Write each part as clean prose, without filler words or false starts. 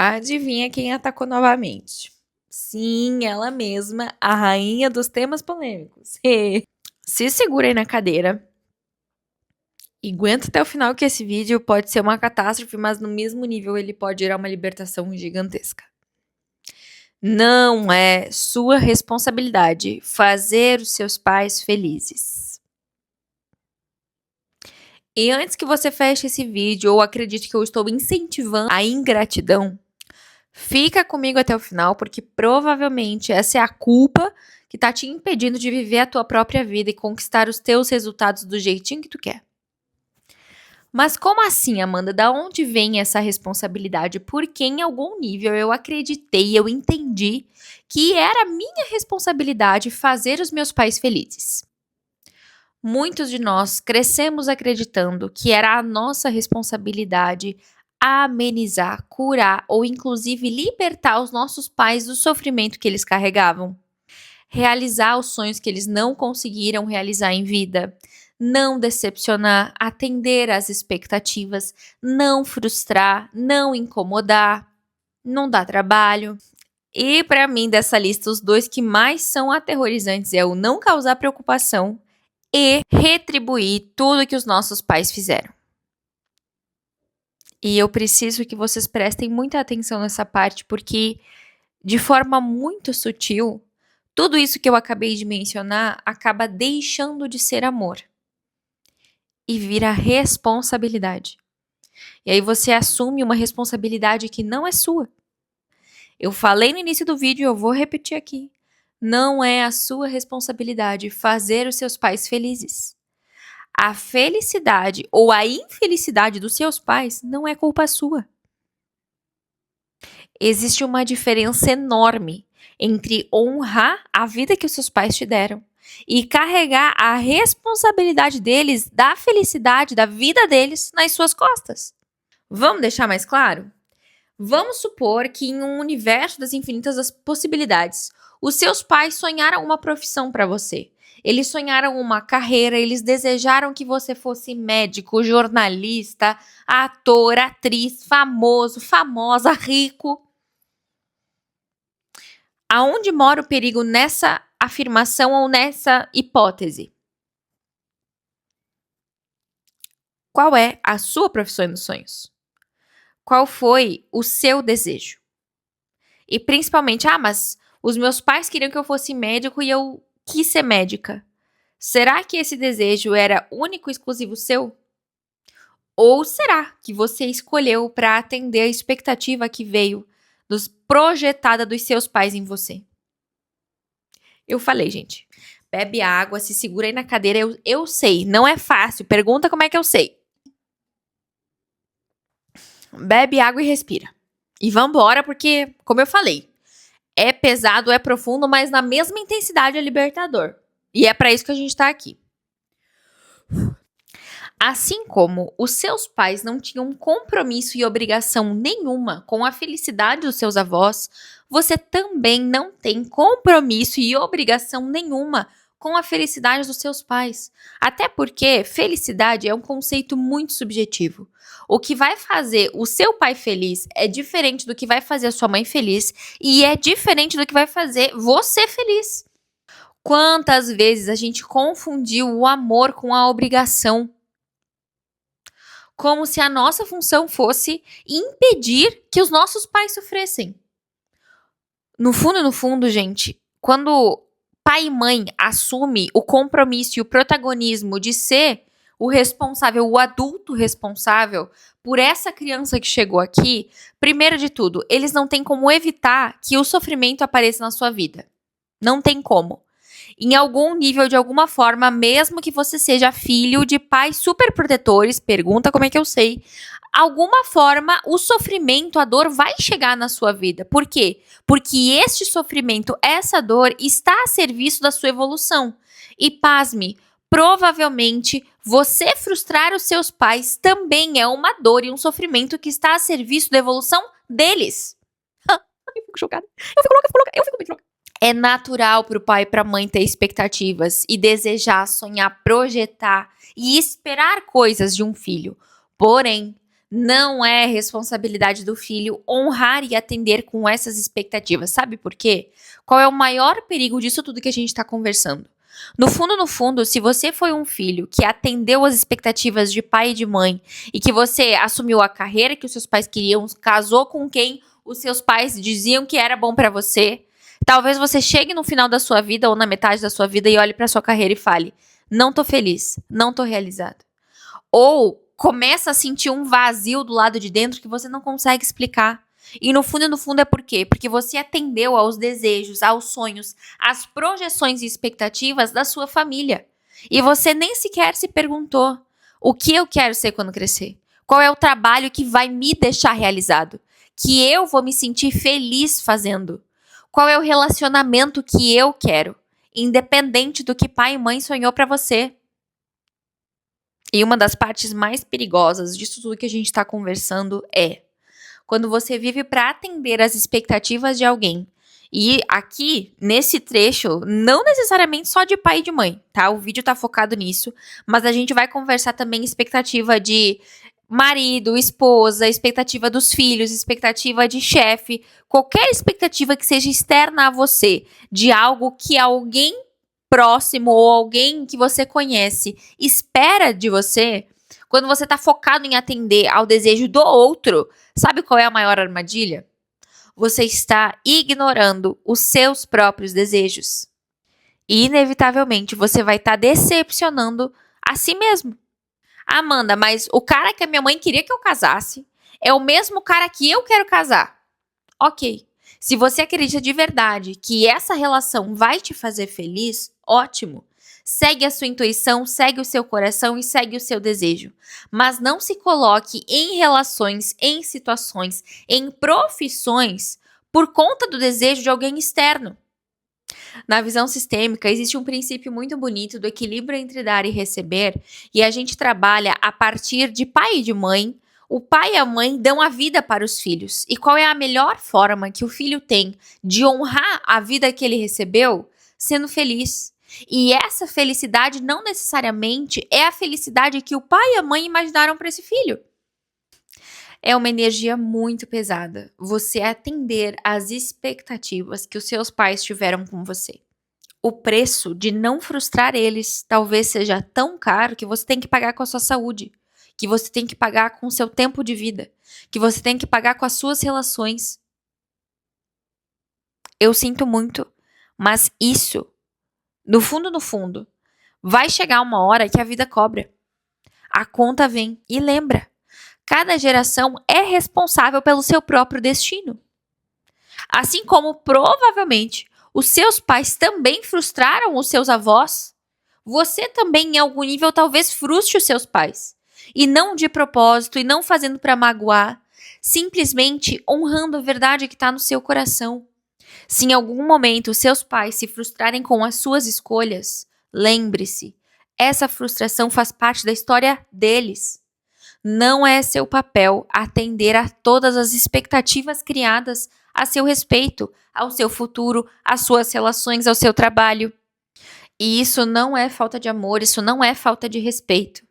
Adivinha quem atacou novamente? Sim, ela mesma, a rainha dos temas polêmicos. Se segura aí na cadeira e aguenta até o final que esse vídeo pode ser uma catástrofe, mas no mesmo nível ele pode gerar uma libertação gigantesca. Não é sua responsabilidade fazer os seus pais felizes. E antes que você feche esse vídeo ou acredite que eu estou incentivando a ingratidão, fica comigo até o final, porque provavelmente essa é a culpa que tá te impedindo de viver a tua própria vida e conquistar os teus resultados do jeitinho que tu quer. Mas como assim, Amanda? Da onde vem essa responsabilidade? Porque em algum nível eu acreditei, eu entendi que era minha responsabilidade fazer os meus pais felizes. Muitos de nós crescemos acreditando que era a nossa responsabilidade amenizar, curar ou inclusive libertar os nossos pais do sofrimento que eles carregavam. Realizar os sonhos que eles não conseguiram realizar em vida. Não decepcionar, atender às expectativas, não frustrar, não incomodar, não dar trabalho. E para mim, dessa lista, os dois que mais são aterrorizantes é o não causar preocupação e retribuir tudo que os nossos pais fizeram. E eu preciso que vocês prestem muita atenção nessa parte, porque de forma muito sutil, tudo isso que eu acabei de mencionar acaba deixando de ser amor e vira responsabilidade. E aí você assume uma responsabilidade que não é sua. Eu falei no início do vídeo e eu vou repetir aqui. Não é a sua responsabilidade fazer os seus pais felizes. A felicidade ou a infelicidade dos seus pais não é culpa sua. Existe uma diferença enorme entre honrar a vida que os seus pais te deram e carregar a responsabilidade deles, da felicidade, da vida deles nas suas costas. Vamos deixar mais claro? Vamos supor que em um universo das infinitas possibilidades, os seus pais sonharam uma profissão para você. Eles sonharam uma carreira, eles desejaram que você fosse médico, jornalista, ator, atriz, famoso, famosa, rico. Aonde mora o perigo nessa afirmação ou nessa hipótese? Qual é a sua profissão dos sonhos? Qual foi o seu desejo? E principalmente, mas os meus pais queriam que eu fosse médico e eu quis ser médica. Será que esse desejo era único e exclusivo seu? Ou será que você escolheu para atender a expectativa que veio projetada dos seus pais em você? Eu falei, gente, bebe água, se segura aí na cadeira. Eu sei, não é fácil. Pergunta como é que eu sei. Bebe água e respira. E vambora, porque, como eu falei, é pesado, é profundo, mas na mesma intensidade é libertador. E é para isso que a gente tá aqui. Assim como os seus pais não tinham compromisso e obrigação nenhuma com a felicidade dos seus avós, você também não tem compromisso e obrigação nenhuma com a felicidade dos seus pais. Até porque felicidade é um conceito muito subjetivo. O que vai fazer o seu pai feliz é diferente do que vai fazer a sua mãe feliz e é diferente do que vai fazer você feliz. Quantas vezes a gente confundiu o amor com a obrigação? Como se a nossa função fosse impedir que os nossos pais sofressem. No fundo, gente, quando pai e mãe assumem o compromisso e o protagonismo de ser o responsável, o adulto responsável por essa criança que chegou aqui, primeiro de tudo, eles não têm como evitar que o sofrimento apareça na sua vida. Não tem como. Em algum nível, de alguma forma, mesmo que você seja filho de pais super protetores, pergunta como é que eu sei, alguma forma o sofrimento, a dor vai chegar na sua vida. Por quê? Porque este sofrimento, essa dor está a serviço da sua evolução. E pasme, provavelmente você frustrar os seus pais também é uma dor e um sofrimento que está a serviço da evolução deles. Eu fico chocada. Eu fico louca, eu fico muito louca. É natural para o pai e para a mãe ter expectativas e desejar, sonhar, projetar e esperar coisas de um filho. Porém, Não é responsabilidade do filho honrar e atender com essas expectativas. Sabe por quê? Qual é o maior perigo disso tudo que a gente está conversando? No fundo, se você foi um filho que atendeu as expectativas de pai e de mãe e que você assumiu a carreira que os seus pais queriam, casou com quem os seus pais diziam que era bom pra você, talvez você chegue no final da sua vida ou na metade da sua vida e olhe pra sua carreira e fale: "Não tô feliz, não tô realizado". Ou começa a sentir um vazio do lado de dentro que você não consegue explicar. E no fundo é por quê? Porque você atendeu aos desejos, aos sonhos, às projeções e expectativas da sua família. E você nem sequer se perguntou: o que eu quero ser quando crescer? Qual é o trabalho que vai me deixar realizado? Que eu vou me sentir feliz fazendo? Qual é o relacionamento que eu quero? Independente do que pai e mãe sonhou pra você. E uma das partes mais perigosas disso tudo que a gente está conversando é quando você vive para atender as expectativas de alguém. E aqui, nesse trecho, não necessariamente só de pai e de mãe, tá? O vídeo tá focado nisso, mas a gente vai conversar também expectativa de marido, esposa, expectativa dos filhos, expectativa de chefe, qualquer expectativa que seja externa a você, de algo que alguém próximo ou alguém que você conhece espera de você, quando você tá focado em atender ao desejo do outro, sabe qual é a maior armadilha? Você está ignorando os seus próprios desejos. E, inevitavelmente, você vai estar decepcionando a si mesmo. Amanda, mas o cara que a minha mãe queria que eu casasse é o mesmo cara que eu quero casar. Ok. Se você acredita de verdade que essa relação vai te fazer feliz, ótimo. Segue a sua intuição, segue o seu coração e segue o seu desejo. Mas não se coloque em relações, em situações, em profissões por conta do desejo de alguém externo. Na visão sistêmica, existe um princípio muito bonito do equilíbrio entre dar e receber, e a gente trabalha a partir de pai e de mãe. O pai e a mãe dão a vida para os filhos. E qual é a melhor forma que o filho tem de honrar a vida que ele recebeu? Sendo feliz. E essa felicidade não necessariamente é a felicidade que o pai e a mãe imaginaram para esse filho. É uma energia muito pesada você atender às expectativas que os seus pais tiveram com você. O preço de não frustrar eles talvez seja tão caro que você tem que pagar com a sua saúde, que você tem que pagar com o seu tempo de vida, que você tem que pagar com as suas relações. Eu sinto muito, mas isso, no fundo, vai chegar uma hora que a vida cobra. A conta vem e lembra. Cada geração é responsável pelo seu próprio destino. Assim como provavelmente os seus pais também frustraram os seus avós, você também em algum nível talvez frustre os seus pais. E não de propósito, e não fazendo para magoar, simplesmente honrando a verdade que está no seu coração. Se em algum momento os seus pais se frustrarem com as suas escolhas, lembre-se, essa frustração faz parte da história deles. Não é seu papel atender a todas as expectativas criadas a seu respeito, ao seu futuro, às suas relações, ao seu trabalho. E isso não é falta de amor, isso não é falta de respeito.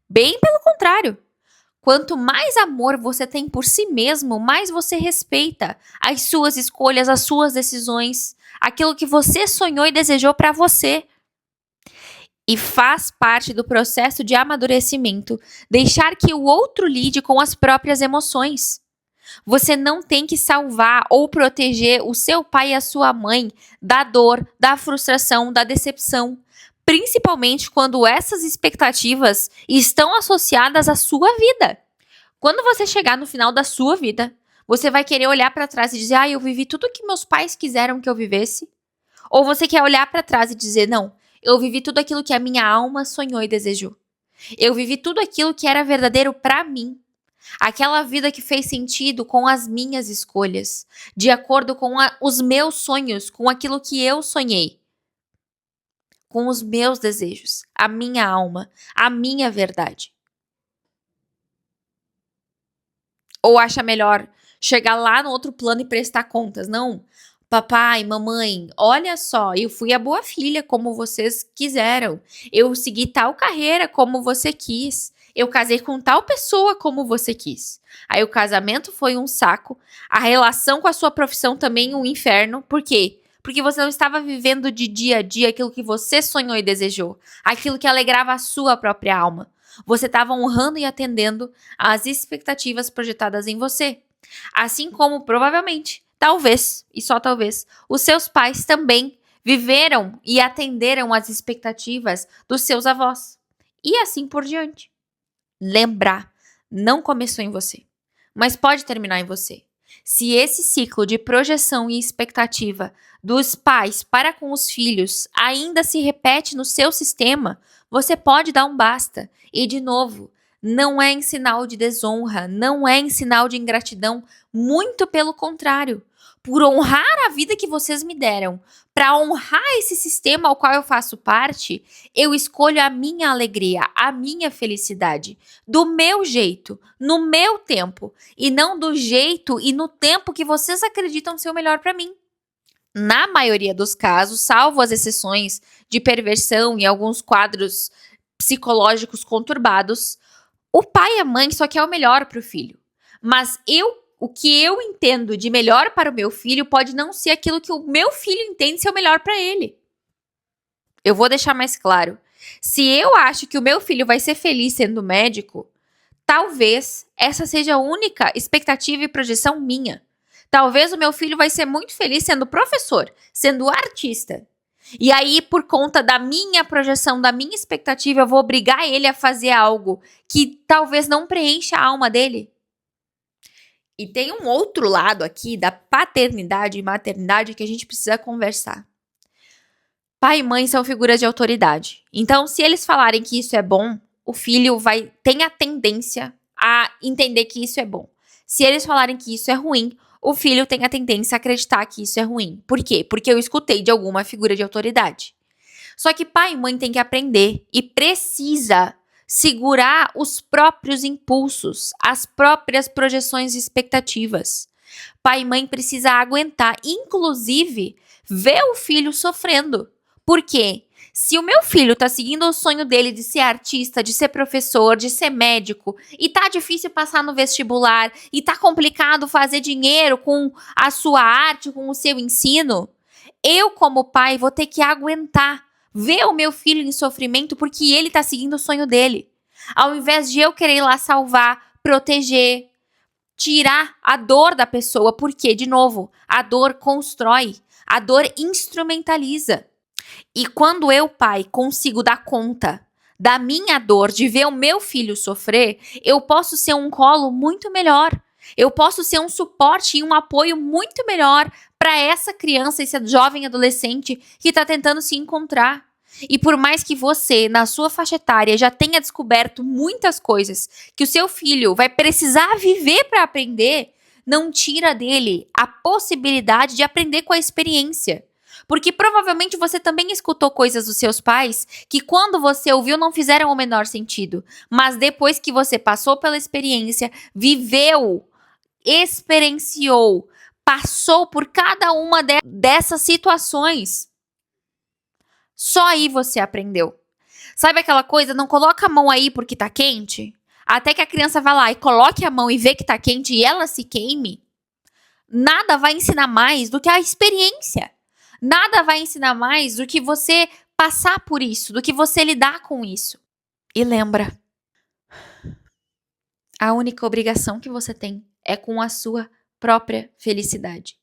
Bem pelo contrário. Quanto mais amor você tem por si mesmo, mais você respeita as suas escolhas, as suas decisões, aquilo que você sonhou e desejou para você. E faz parte do processo de amadurecimento deixar que o outro lide com as próprias emoções. Você não tem que salvar ou proteger o seu pai e a sua mãe da dor, da frustração, da decepção. Principalmente quando essas expectativas estão associadas à sua vida. Quando você chegar no final da sua vida, você vai querer olhar para trás e dizer: "Ah, eu vivi tudo o que meus pais quiseram que eu vivesse"? Ou você quer olhar para trás e dizer: "Não, eu vivi tudo aquilo que a minha alma sonhou e desejou. Eu vivi tudo aquilo que era verdadeiro para mim. Aquela vida que fez sentido com as minhas escolhas, de acordo com os meus sonhos, com aquilo que eu sonhei, com os meus desejos, a minha alma, a minha verdade." Ou acha melhor chegar lá no outro plano e prestar contas? Não. Papai, mamãe, olha só, eu fui a boa filha como vocês quiseram. Eu segui tal carreira como você quis. Eu casei com tal pessoa como você quis. Aí o casamento foi um saco, a relação com a sua profissão também um inferno. Por quê? Porque você não estava vivendo de dia a dia aquilo que você sonhou e desejou, aquilo que alegrava a sua própria alma. Você estava honrando e atendendo às expectativas projetadas em você. Assim como, provavelmente, talvez, e só talvez, os seus pais também viveram e atenderam às expectativas dos seus avós. E assim por diante. Lembrar, não começou em você, mas pode terminar em você. Se esse ciclo de projeção e expectativa dos pais para com os filhos ainda se repete no seu sistema, você pode dar um basta. E, de novo, não é em sinal de desonra, não é em sinal de ingratidão, muito pelo contrário. Por honrar a vida que vocês me deram, para honrar esse sistema ao qual eu faço parte, eu escolho a minha alegria, a minha felicidade, do meu jeito, no meu tempo, e não do jeito e no tempo que vocês acreditam ser o melhor para mim. Na maioria dos casos, salvo as exceções de perversão e alguns quadros psicológicos conturbados, o pai e a mãe só quer o melhor para o filho. Mas o que eu entendo de melhor para o meu filho pode não ser aquilo que o meu filho entende ser o melhor para ele. Eu vou deixar mais claro. Se eu acho que o meu filho vai ser feliz sendo médico, talvez essa seja a única expectativa e projeção minha. Talvez o meu filho vai ser muito feliz sendo professor, sendo artista. E aí, por conta da minha projeção, da minha expectativa, eu vou obrigar ele a fazer algo que talvez não preencha a alma dele. E tem um outro lado aqui da paternidade e maternidade que a gente precisa conversar. Pai e mãe são figuras de autoridade. Então, se eles falarem que isso é bom, o filho tem a tendência a entender que isso é bom. Se eles falarem que isso é ruim, o filho tem a tendência a acreditar que isso é ruim. Por quê? Porque eu escutei de alguma figura de autoridade. Só que pai e mãe tem que aprender e precisa segurar os próprios impulsos, as próprias projeções e expectativas. Pai e mãe precisa aguentar, inclusive, ver o filho sofrendo. Por quê? Se o meu filho tá seguindo o sonho dele de ser artista, de ser professor, de ser médico, e tá difícil passar no vestibular, e tá complicado fazer dinheiro com a sua arte, com o seu ensino, eu, como pai, vou ter que aguentar ver o meu filho em sofrimento porque ele tá seguindo o sonho dele. Ao invés de eu querer ir lá salvar, proteger, tirar a dor da pessoa, porque, de novo, a dor constrói, a dor instrumentaliza. E quando eu, pai, consigo dar conta da minha dor, de ver o meu filho sofrer, eu posso ser um colo muito melhor. Eu posso ser um suporte e um apoio muito melhor para essa criança, esse jovem adolescente que está tentando se encontrar. E por mais que você, na sua faixa etária, já tenha descoberto muitas coisas que o seu filho vai precisar viver para aprender, não tira dele a possibilidade de aprender com a experiência. Porque provavelmente você também escutou coisas dos seus pais que quando você ouviu não fizeram o menor sentido. Mas depois que você passou pela experiência, viveu, experienciou, passou por cada uma dessas situações, só aí você aprendeu. Sabe aquela coisa, não coloca a mão aí porque tá quente? Até que a criança vá lá e coloque a mão e vê que tá quente e ela se queime. Nada vai ensinar mais do que a experiência. Nada vai ensinar mais do que você passar por isso, do que você lidar com isso. E lembra, a única obrigação que você tem é com a sua própria felicidade.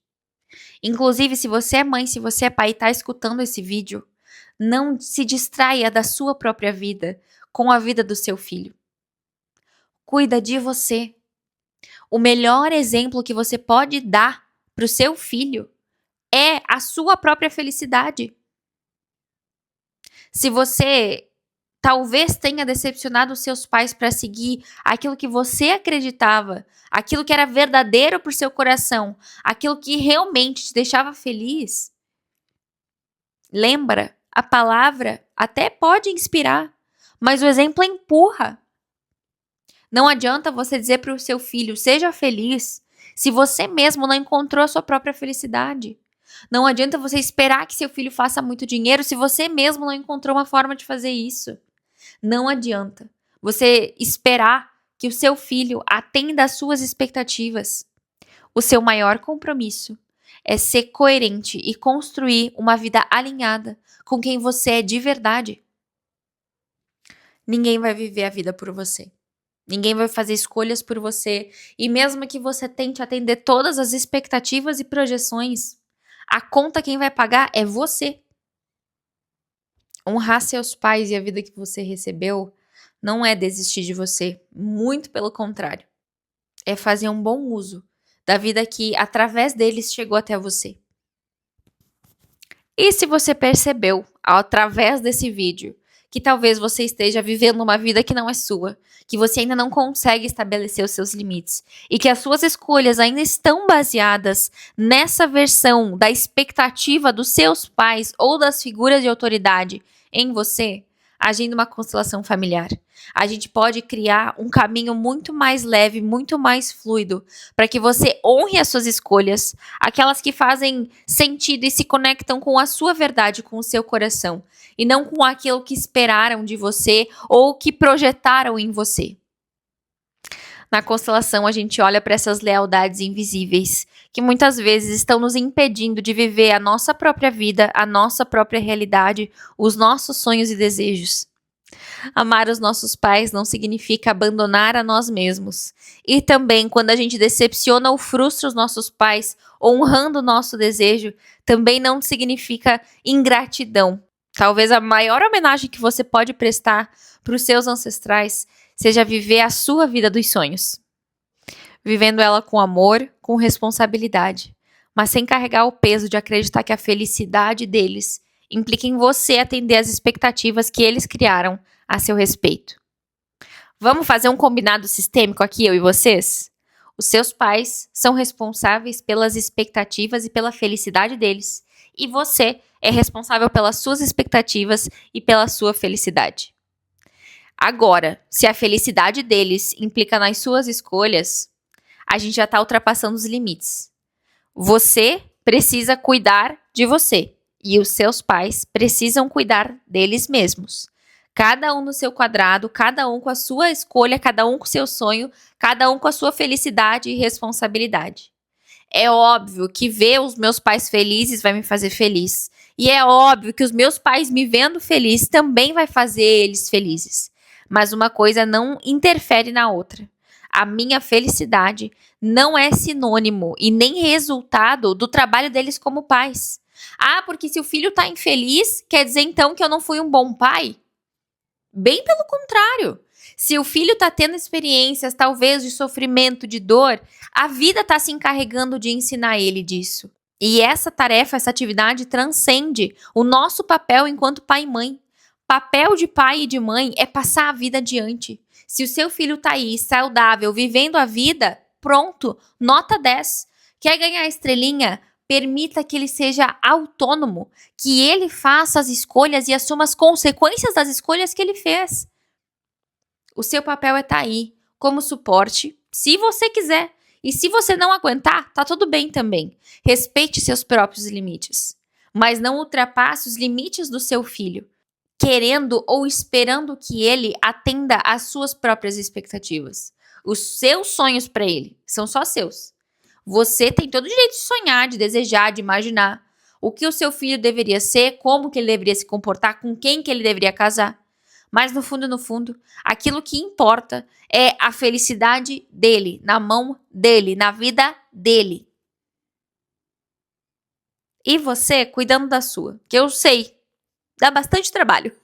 Inclusive, se você é mãe, se você é pai e está escutando esse vídeo, não se distraia da sua própria vida com a vida do seu filho. Cuida de você. O melhor exemplo que você pode dar para o seu filho é a sua própria felicidade. Se você talvez tenha decepcionado os seus pais para seguir aquilo que você acreditava, aquilo que era verdadeiro para o seu coração, aquilo que realmente te deixava feliz, lembra, a palavra até pode inspirar, mas o exemplo empurra. Não adianta você dizer para o seu filho, seja feliz, se você mesmo não encontrou a sua própria felicidade. Não adianta você esperar que seu filho faça muito dinheiro se você mesmo não encontrou uma forma de fazer isso. Não adianta. Você esperar que o seu filho atenda às suas expectativas. O seu maior compromisso é ser coerente e construir uma vida alinhada com quem você é de verdade. Ninguém vai viver a vida por você. Ninguém vai fazer escolhas por você. E mesmo que você tente atender todas as expectativas e projeções, a conta quem vai pagar é você. Honrar seus pais e a vida que você recebeu não é desistir de você. Muito pelo contrário. É fazer um bom uso da vida que, através deles, chegou até você. E se você percebeu, através desse vídeo, que talvez você esteja vivendo uma vida que não é sua, que você ainda não consegue estabelecer os seus limites e que as suas escolhas ainda estão baseadas nessa versão da expectativa dos seus pais ou das figuras de autoridade em você, agindo uma constelação familiar, a gente pode criar um caminho muito mais leve, muito mais fluido, para que você honre as suas escolhas, aquelas que fazem sentido e se conectam com a sua verdade, com o seu coração, e não com aquilo que esperaram de você ou que projetaram em você. Na constelação, a gente olha para essas lealdades invisíveis, que muitas vezes estão nos impedindo de viver a nossa própria vida, a nossa própria realidade, os nossos sonhos e desejos. Amar os nossos pais não significa abandonar a nós mesmos. E também, quando a gente decepciona ou frustra os nossos pais, honrando o nosso desejo, também não significa ingratidão. Talvez a maior homenagem que você pode prestar para os seus ancestrais seja viver a sua vida dos sonhos. Vivendo ela com amor, com responsabilidade, mas sem carregar o peso de acreditar que a felicidade deles implica em você atender às expectativas que eles criaram a seu respeito. Vamos fazer um combinado sistêmico aqui, eu e vocês? Os seus pais são responsáveis pelas expectativas e pela felicidade deles. E você é responsável pelas suas expectativas e pela sua felicidade. Agora, se a felicidade deles implica nas suas escolhas, a gente já está ultrapassando os limites. Você precisa cuidar de você. E os seus pais precisam cuidar deles mesmos. Cada um no seu quadrado, cada um com a sua escolha, cada um com o seu sonho, cada um com a sua felicidade e responsabilidade. É óbvio que ver os meus pais felizes vai me fazer feliz. E é óbvio que os meus pais me vendo feliz também vai fazer eles felizes. Mas uma coisa não interfere na outra. A minha felicidade não é sinônimo e nem resultado do trabalho deles como pais. Ah, porque se o filho está infeliz, quer dizer então que eu não fui um bom pai? Bem pelo contrário. Se o filho está tendo experiências, talvez, de sofrimento, de dor, a vida está se encarregando de ensinar ele disso. E essa tarefa, essa atividade transcende o nosso papel enquanto pai e mãe. Papel de pai e de mãe é passar a vida adiante. Se o seu filho está aí, saudável, vivendo a vida, pronto, nota 10. Quer ganhar estrelinha? Permita que ele seja autônomo, que ele faça as escolhas e assuma as consequências das escolhas que ele fez. O seu papel é estar aí, como suporte, se você quiser. E se você não aguentar, tá tudo bem também. Respeite seus próprios limites. Mas não ultrapasse os limites do seu filho, querendo ou esperando que ele atenda às suas próprias expectativas. Os seus sonhos para ele são só seus. Você tem todo o direito de sonhar, de desejar, de imaginar o que o seu filho deveria ser, como que ele deveria se comportar, com quem que ele deveria casar. Mas no fundo, aquilo que importa é a felicidade dele, na mão dele, na vida dele. E você cuidando da sua, que eu sei, dá bastante trabalho.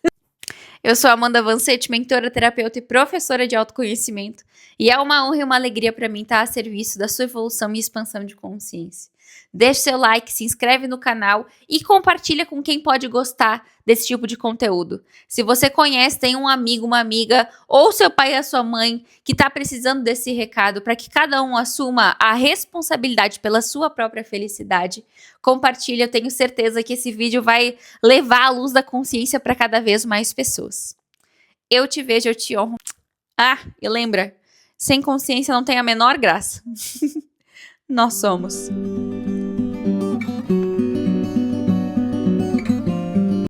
Eu sou Amanda Vancetti, mentora, terapeuta e professora de autoconhecimento. E é uma honra e uma alegria para mim estar a serviço da sua evolução e expansão de consciência. Deixe seu like, se inscreve no canal e compartilha com quem pode gostar desse tipo de conteúdo. Se você conhece, tem um amigo, uma amiga ou seu pai e a sua mãe que está precisando desse recado para que cada um assuma a responsabilidade pela sua própria felicidade, compartilha. Eu tenho certeza que esse vídeo vai levar a luz da consciência para cada vez mais pessoas. Eu te vejo, eu te honro. Ah, e lembra, sem consciência não tem a menor graça. Nós somos.